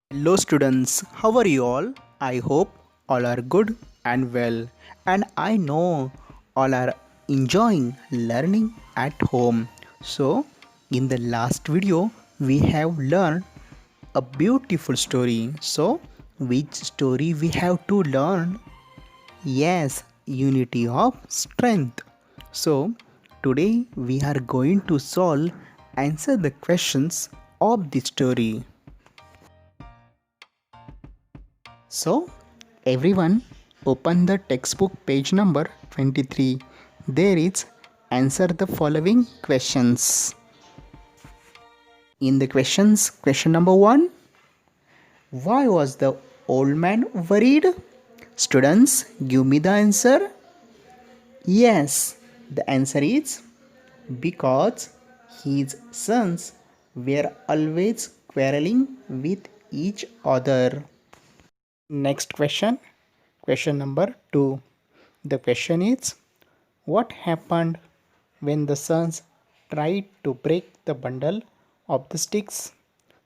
Hello students, how are you all? I hope all are good and well, and I know all are enjoying learning at home. So, in the last video, we have learned a beautiful story. So, which story we have to learn? Yes, unity of strength. So, today we are going to answer the questions of the story. So, everyone, open the textbook page number 23. There is answer the following questions. In the questions, question number 1, why was the old man worried? Students, give me the answer. Yes, the answer is because his sons were always quarreling with each other. Next question, question number 2. The question is, what happened when the sons tried to break the bundle of the sticks?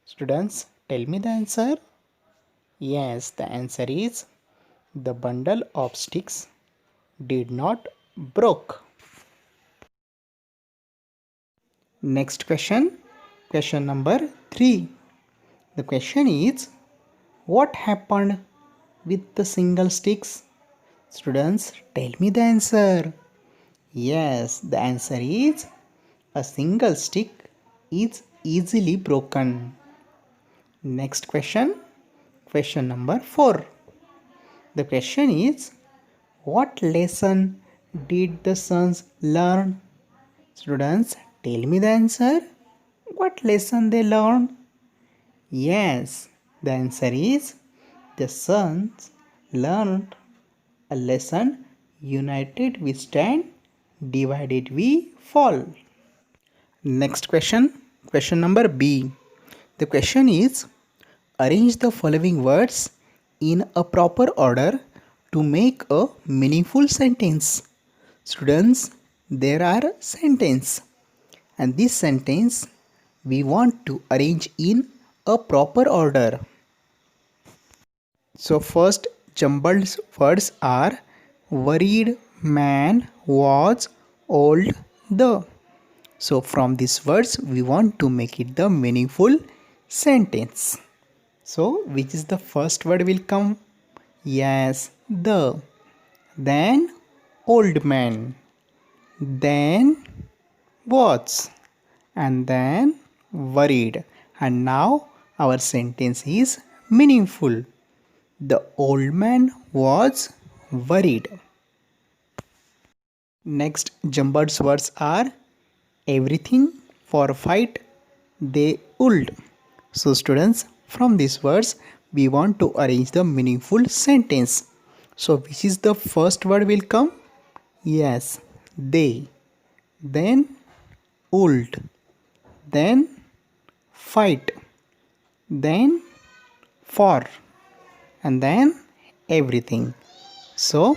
Students, tell me the answer. Yes, the answer is the bundle of sticks did not broke. Next question, question number 3. The question is, what happened with the single sticks? Students, tell me the answer. Yes, the answer is a single stick is easily broken. Next question, question number 4. The question is, what lesson did the sons learn? Students, tell me the answer. What lesson they learned? Yes, the answer is the sons learned a lesson: united we stand, divided we fall. Next question, question number B. The question is, arrange the following words in a proper order to make a meaningful sentence. Students, there are sentences, and this sentence we want to arrange in a proper order. So first jumbled words are worried man was old the. So from these words we want to make it the meaningful sentence. So which is the first word will come? Yes, the. Then old man. Then was. And then worried. And now our sentence is meaningful. The old man was worried. Next jumbled words are everything for fight they would. So students, from these words we want to arrange the meaningful sentence. So which is the first word will come? Yes, they. Then old. Then fight. Then for. And then everything. So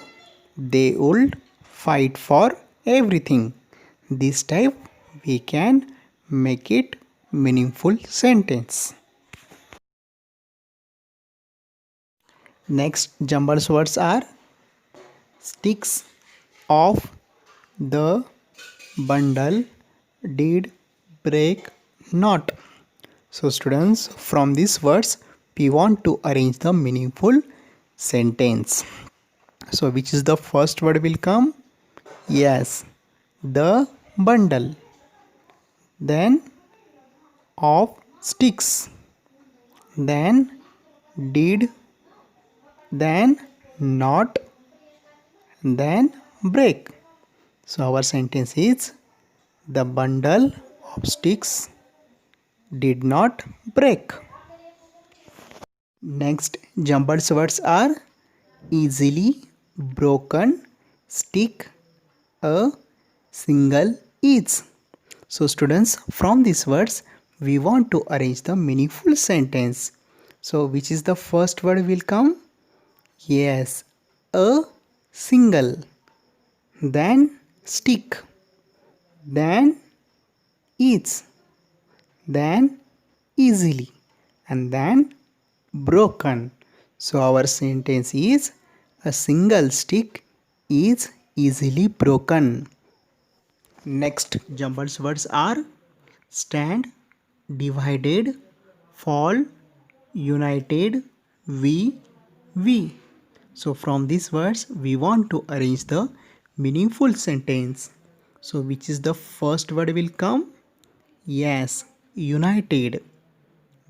they would fight for everything. This type we can make it meaningful sentence. Next jumbled words are sticks of the bundle did break not. So students, from these words we want to arrange the meaningful sentence. So which is the first word will come? Yes, the bundle. Then of sticks. Then did. Then not. Then break. So our sentence is the bundle of sticks did not break. Next jumbled words are easily broken stick a single is. So students, from these words we want to arrange the meaningful sentence. So which is the first word will come? Yes, a single. Then stick. Then is. Then easily. And then broken. So our sentence is a single stick is easily broken. Next jumbled words are stand, divided, fall, united, we. So from these words we want to arrange the meaningful sentence. So which is the first word will come? Yes, united.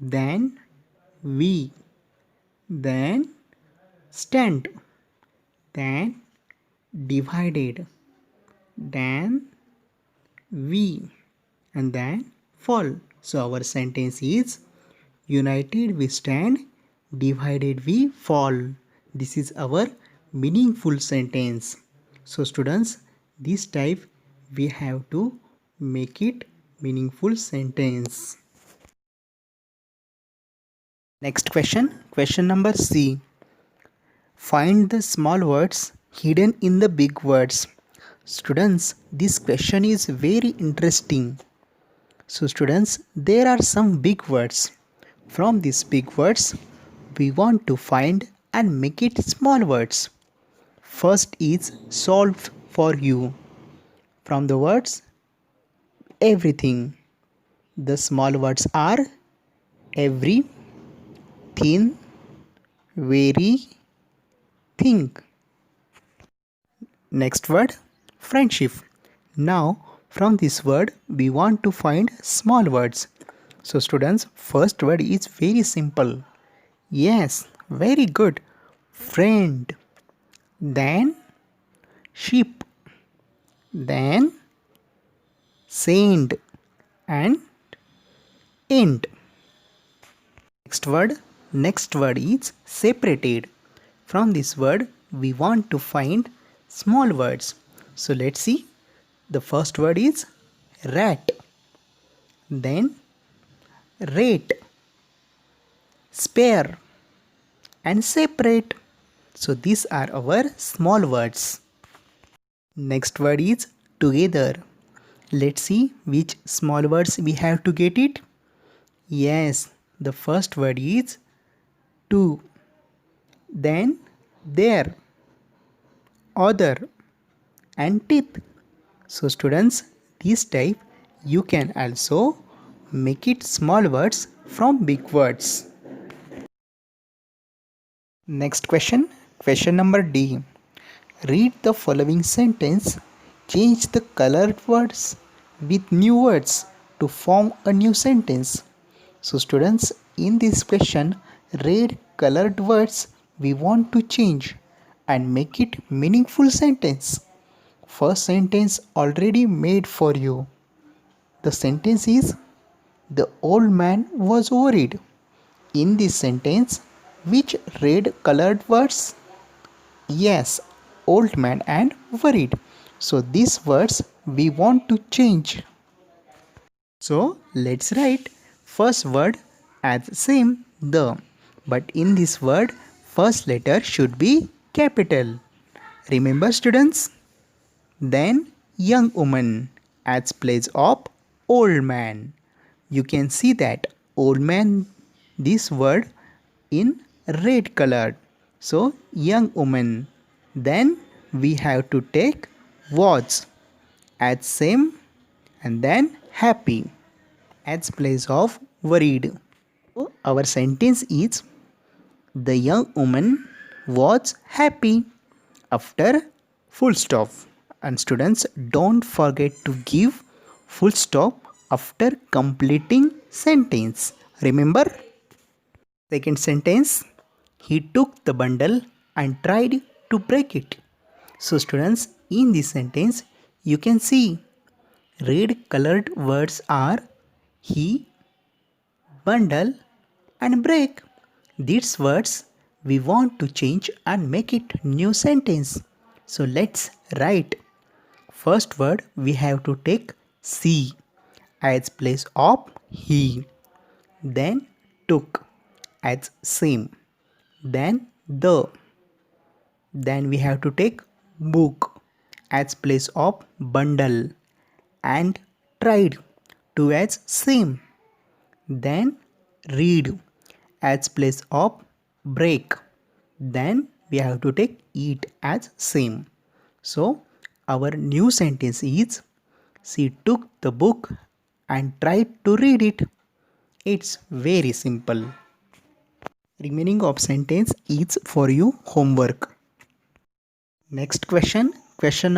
Then we. Then stand. Then divided. Then we. And then fall. So our sentence is united we stand, divided we fall. This is our meaningful sentence. So students, this type we have to make it meaningful sentence. Next question number C. Find the small words hidden in the big words. Students, this question is very interesting. So students, there are some big words. From these big words, we want to find and make it small words. First is solved for you. From the words everything, the small words are every, thin, very, think. Next word friendship. Now from this word we want to find small words. So students, first word is very simple. Yes, very good. Friend. Then sheep. Then saint and end. Next word is separated. From this word we want to find small words. So let's see. The first word is rat. Then rate, spare and separate. So these are our small words. Next word is together. Let's see which small words we have to get it. Yes, the first word is to. Then there, other and teeth. So students, this type you can also make it small words from big words. Next question number D. Read the following sentence. Change the colored words with new words to form a new sentence. So students, in this question, red colored words we want to change and make it meaningful sentence. First sentence already made for you. The sentence is the old man was worried. In this sentence, which red colored words? Yes, old man and worried. So these words we want to change. So let's write first word as same the, but in this word first letter should be capital. Remember students? Then young woman as place of old man. You can see that old man this word in red color. So young woman. Then we have to take was as same and then happy as place of worried. So our sentence is the young woman was happy after full stop. And students, don't forget to give full stop after completing sentence. Remember? Second sentence, he took the bundle and tried to break it. So students, in this sentence you can see red colored words are he, bundle and break. These words we want to change and make it new sentence. So let's write. First word we have to take see as place of he. Then took as same. Then the. Then we have to take book as place of bundle and tried to as same. Then read as place of break. Then we have to take eat as same. So our new sentence is she took the book and tried to read it. It's very simple. Remaining of sentence is for you homework. Next question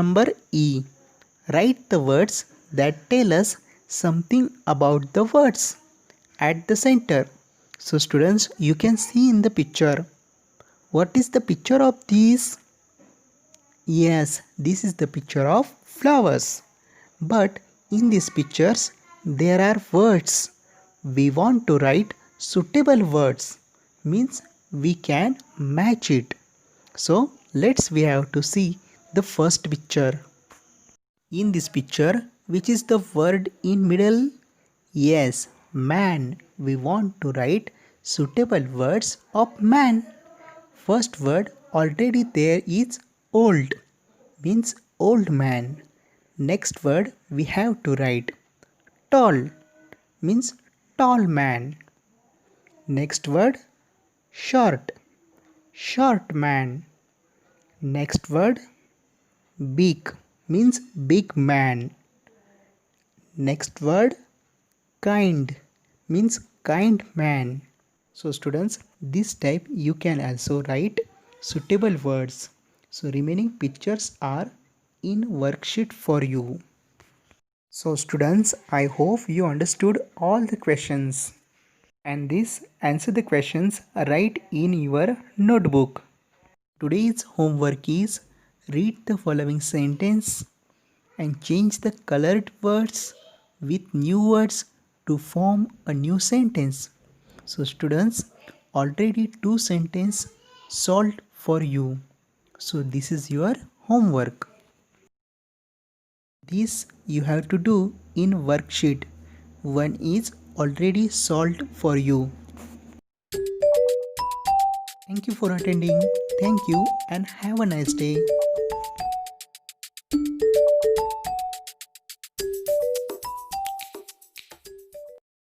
number E. Write the words that tell us something about the words at the center. So students, you can see in the picture. What is the picture of these? Yes, this is the picture of flowers. But in these pictures, there are words. We want to write suitable words. Means we can match it. So we have to see the first picture. In this picture, which is the word in middle? Yes, man. We want to write suitable words of man. First word already there is old, means old man. Next word we have to write tall, means tall man. Next word short, short man. Next word big, means big man. Next word kind, means kind man. So students, this type you can also write suitable words. So remaining pictures are in worksheet for you. So students, I hope you understood all the questions. And this answer the questions right in your notebook. Today's homework is read the following sentence and change the colored words with new words to form a new sentence. So students, already two sentences solved for you. So this is your homework. This you have to do in worksheet. One is already solved for you. Thank you for attending. Thank you and have a nice day.